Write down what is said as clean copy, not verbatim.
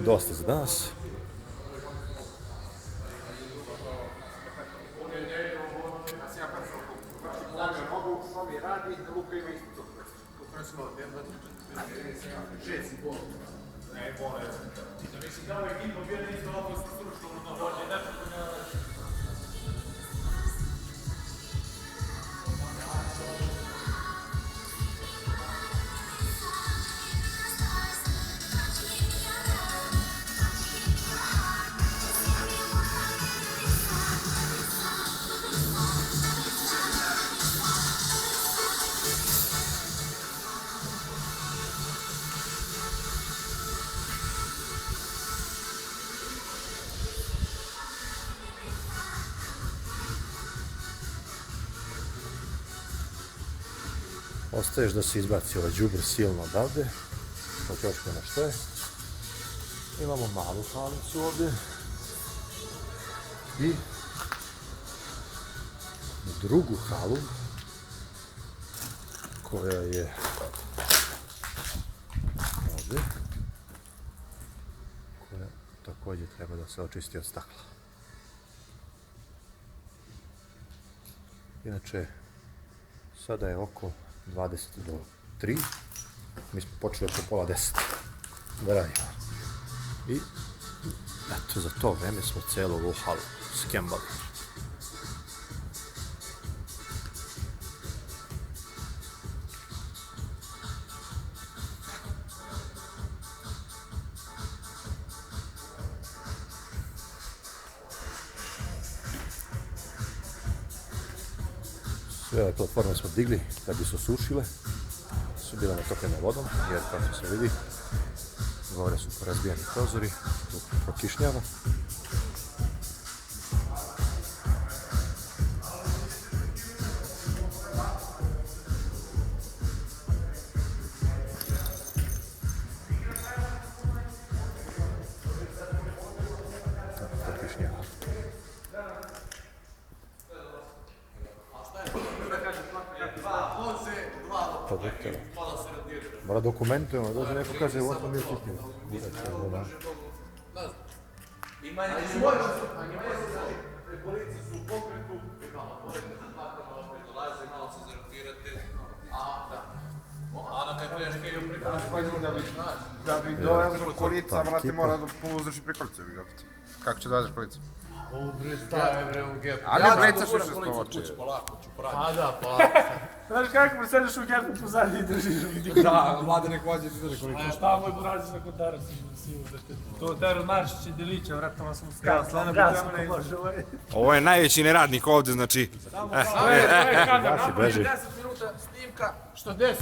dosta za danas. Ostaješ da se izbaci ovaj đubre silno odavde. To ćoško na što je. Imamo malu halicu ovdje. I drugu halu koja je ovdje. Koja također treba da se očisti od stakla. Inače, sada je oko 20 do 3. Mi smo počeli oko pola 10 da radimo. I eto, za to vreme smo celu ovu halu skembali. Sve ove platforme smo digli da bi se osušile, su bile natopljene vodom, jer kao što se vidi, gore su porazbijeni prozori, tu prokišnjava. Prokišnjava. Mora dokumentujemo, dođe neko kaže ovo smo mi očistili. Polici su u pokretu, dolaze, malo se zarotirate. A na kaj priješ kaj prikolica? Da bi dolazio kolica, vrati, mora da pouzdaš i prikolice. Kako će dolaziti kolica? Staje bre u gepu. Ali Ja blecaš ću više da s kolicu povoče. kuću, polako ću praviti. A da, pa. Znaš kako me sediš u gepu pozadnji i držiš? Da, vlade nek vođe ti da koliko. A šta moj burazi za kodara si uzete? To Tero Maršić i Delića, vratno sam u Ja, slana Gasno putemane. može ovaj. Ovo je najveći neradnik ovdje, znači... Gasi, beži. 10 minuta snimka, što 10.